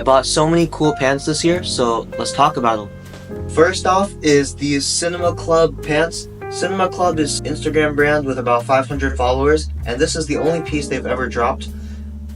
I bought so many cool pants this year, so let's talk about them. First off is these Cinema Club pants. Cinema Club is an Instagram brand with about 500 followers, and this is the only piece they've ever dropped.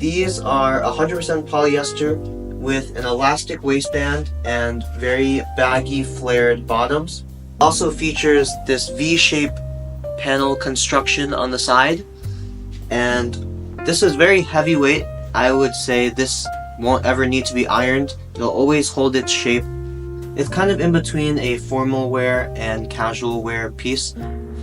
These are 100% polyester with an elastic waistband and very baggy flared bottoms. Also features this V-shape panel construction on the side, and this is very heavyweight. I would say this won't ever need to be ironed. It'll always hold its shape. It's kind of in between a formal wear and casual wear piece.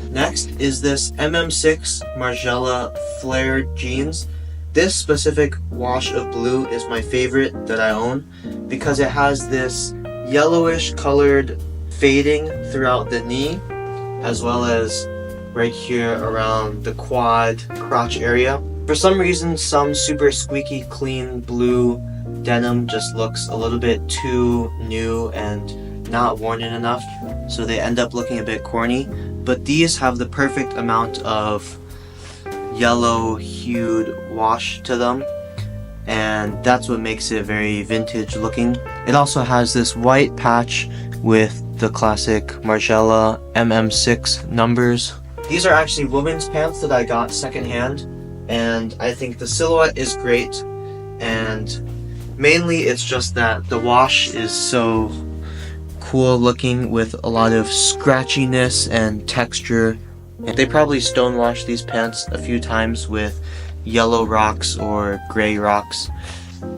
Next is this MM6 Margiela flared jeans. This specific wash of blue is my favorite that I own because it has this yellowish colored fading throughout the knee, as well as right here around the quad crotch area. For some reason, some super squeaky clean blue denim just looks a little bit too new and not worn in enough, so they end up looking a bit corny. But these have the perfect amount of yellow hued wash to them, and that's what makes it very vintage looking. It also has this white patch with the classic Margiela MM6 numbers. These are actually women's pants that I got secondhand, and I think the silhouette is great, and mainly it's just that the wash is so cool looking with a lot of scratchiness and texture. And they probably stonewashed these pants a few times with yellow rocks or gray rocks,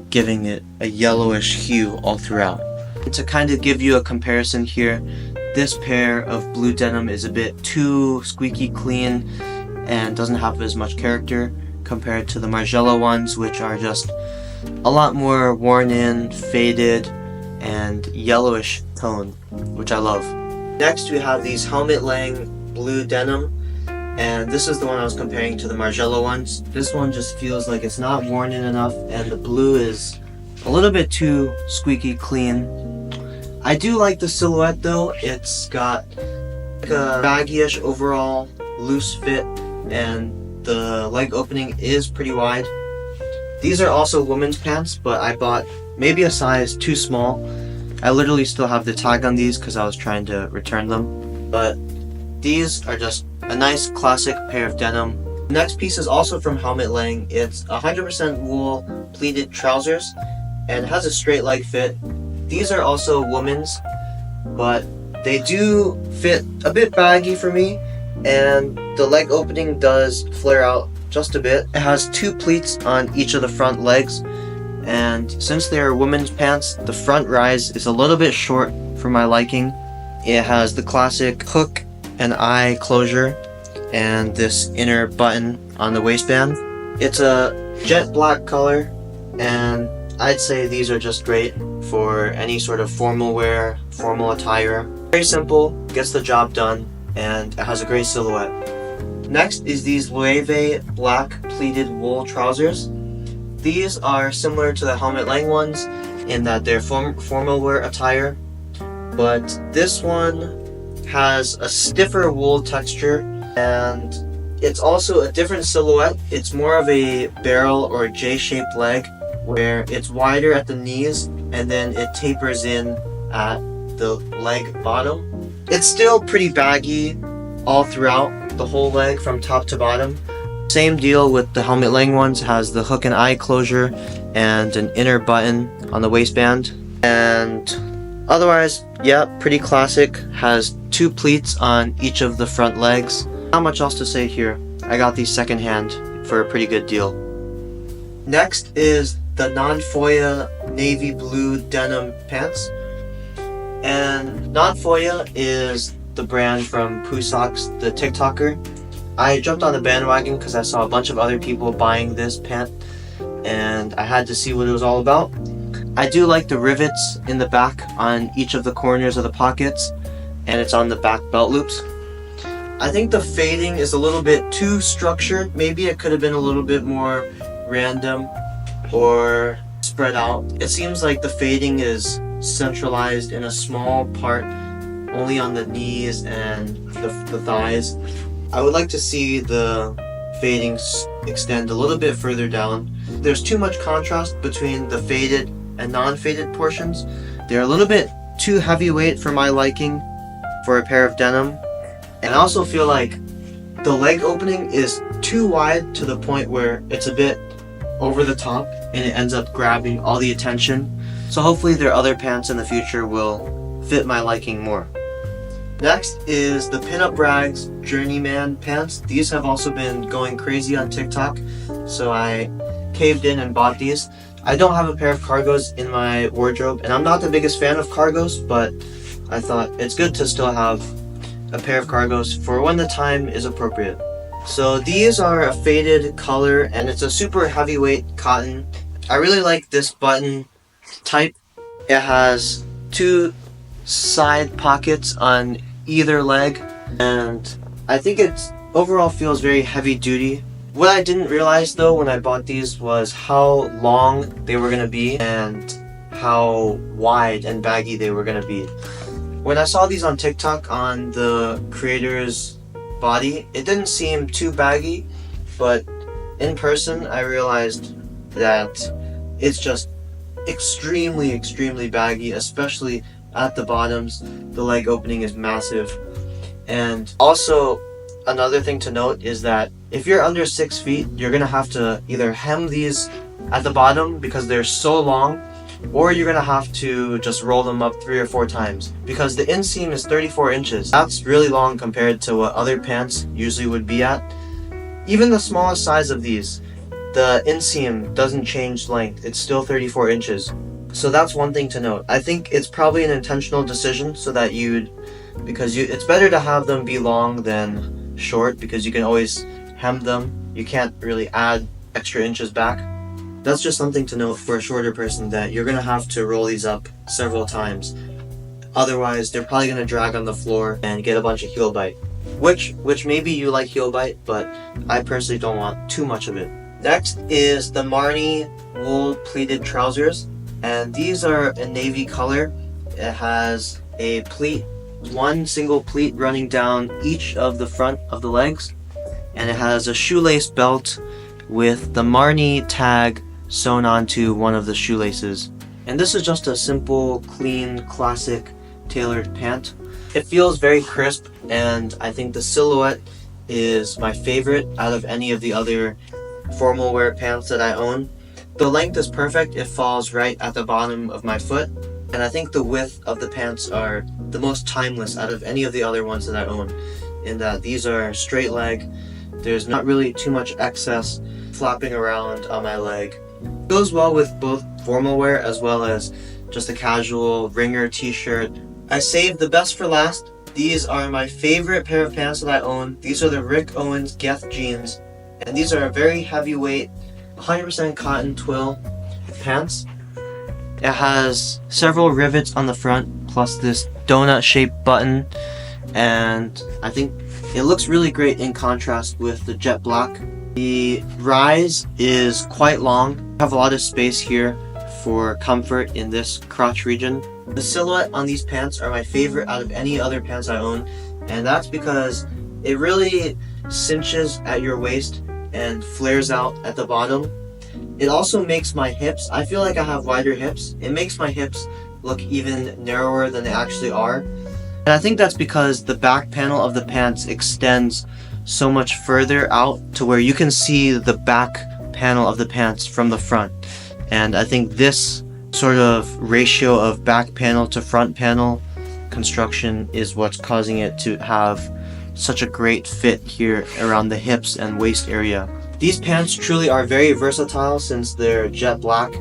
giving it a yellowish hue all throughout. And to kind of give you a comparison here, this pair of blue denim is a bit too squeaky clean and doesn't have as much character compared to the Margiela ones, which are just a lot more worn in, faded, and yellowish tone, which I love. Next we have these Helmut blue denim, and this is the one I was comparing to the Margiela ones. This one just feels like it's not worn in enough, and the blue is a little bit too squeaky clean. I do like the silhouette though. It's got like a baggy-ish overall loose fit, and the leg opening is pretty wide. These are also women's pants, but I bought maybe a size too small. I literally still have the tag on these because I was trying to return them, but these are just a nice classic pair of denim. The next piece is also from Helmut. It's 100% wool pleated trousers and has a straight leg fit. These are also women's, but they do fit a bit baggy for me, and the leg opening does flare out just a bit. It has two pleats on each of the front legs, and since they are women's pants, the front rise is a little bit short for my liking. It has the classic hook and eye closure and this inner button on the waistband. It's a jet black color, and I'd say these are just great for any sort of formal wear, formal attire. Very simple, gets the job done, and it has a great silhouette. Next is these loewe black pleated wool trousers. These are similar to the Helmut ones in that they're formal wear attire, but this one has a stiffer wool texture, and it's also a different silhouette. It's more of a barrel or J-shaped leg, where it's wider at the knees and then it tapers in at the leg bottom. It's still pretty baggy all throughout the whole leg from top to bottom. Same deal with the Helmut ones, has the hook and eye closure and an inner button on the waistband. And otherwise, yeah, pretty classic. Has two pleats on each of the front legs. Not much else to say here. I got these secondhand for a pretty good deal. Next is the nonfoya navy blue denim pants. And nonfoya is the brand from Poo Socks, the TikToker. I jumped on the bandwagon because I saw a bunch of other people buying this pant, and I had to see what it was all about. I do like the rivets in the back on each of the corners of the pockets, and it's on the back belt loops. I think the fading is a little bit too structured. Maybe it could have been a little bit more random or spread out. It seems like the fading is centralized in a small part, only on the knees and the thighs. I would like to see the fading extend a little bit further down. There's too much contrast between the faded and non-faded portions. They're a little bit too heavyweight for my liking for a pair of denim. And I also feel like the leg opening is too wide to the point where it's a bit over the top and it ends up grabbing all the attention. So hopefully their other pants in the future will fit my liking more. Next is the Pinup Rags Journeyman pants. These have also been going crazy on TikTok, so I caved in and bought these. I don't have a pair of cargos in my wardrobe, and I'm not the biggest fan of cargos, but I thought it's good to still have a pair of cargos for when the time is appropriate. So these are a faded color, and it's a super heavyweight cotton. I really like this button type. It has two side pockets on either leg, and I think it overall feels very heavy duty. What I didn't realize though when I bought these was how long they were going to be and how wide and baggy they were going to be. When I saw these on TikTok on the creator's body, it didn't seem too baggy, but in person I realized that it's just extremely baggy, especially at the bottoms. The leg opening is massive. And also another thing to note is that if you're under 6 feet, you're gonna have to either hem these at the bottom because they're so long, or you're gonna have to just roll them up 3 or 4 times because the inseam is 34 inches. That's really long compared to what other pants usually would be at. Even the smallest size of these, the inseam doesn't change length. It's still 34 inches. So that's one thing to note. I think it's probably an intentional decision so that it's better to have them be long than short because you can always hem them. You can't really add extra inches back. That's just something to note for a shorter person, that you're gonna have to roll these up several times. Otherwise, they're probably gonna drag on the floor and get a bunch of heel bite. Which maybe you like heel bite, but I personally don't want too much of it. Next is the Marni wool pleated trousers, and these are a navy color. It has a pleat, one single pleat running down each of the front of the legs, and it has a shoelace belt with the Marni tag sewn onto one of the shoelaces. And this is just a simple, clean, classic tailored pant. It feels very crisp, and I think the silhouette is my favorite out of any of the other formal wear pants that I own. The length is perfect. It falls right at the bottom of my foot, and I think the width of the pants are the most timeless out of any of the other ones that I own, in that these are straight leg. There's not really too much excess flapping around on my leg. It goes well with both formal wear as well as just a casual ringer t-shirt. I saved the best for last. These are my favorite pair of pants that I own. These are the Rick Owens Geth jeans, and these are a very heavyweight 100% cotton twill pants. It has several rivets on the front plus this donut shaped button, and I think it looks really great in contrast with the jet black. The rise is quite long. I have a lot of space here for comfort in this crotch region. The silhouette on these pants are my favorite out of any other pants I own, and that's because it really cinches at your waist and flares out at the bottom. It also makes my hips, I feel like I have wider hips. It makes my hips look even narrower than they actually are. And I think that's because the back panel of the pants extends so much further out to where you can see the back panel of the pants from the front. And I think this sort of ratio of back panel to front panel construction is what's causing it to have such a great fit here around the hips and waist area. These pants truly are very versatile since they're jet black,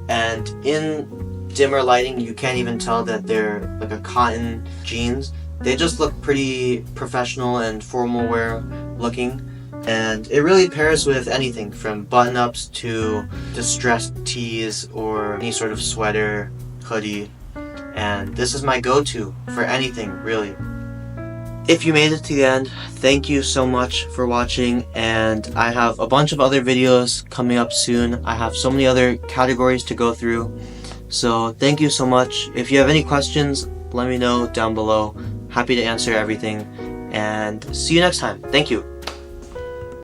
and in dimmer lighting you can't even tell that they're like a cotton jeans. They just look pretty professional and formal wear looking, and it really pairs with anything from button-ups to distressed tees or any sort of sweater, hoodie, and this is my go-to for anything really. If you made it to the end, thank you so much for watching, and I have a bunch of other videos coming up soon. I have so many other categories to go through, so thank you so much. If you have any questions, let me know down below. Happy to answer everything, and see you next time. Thank you.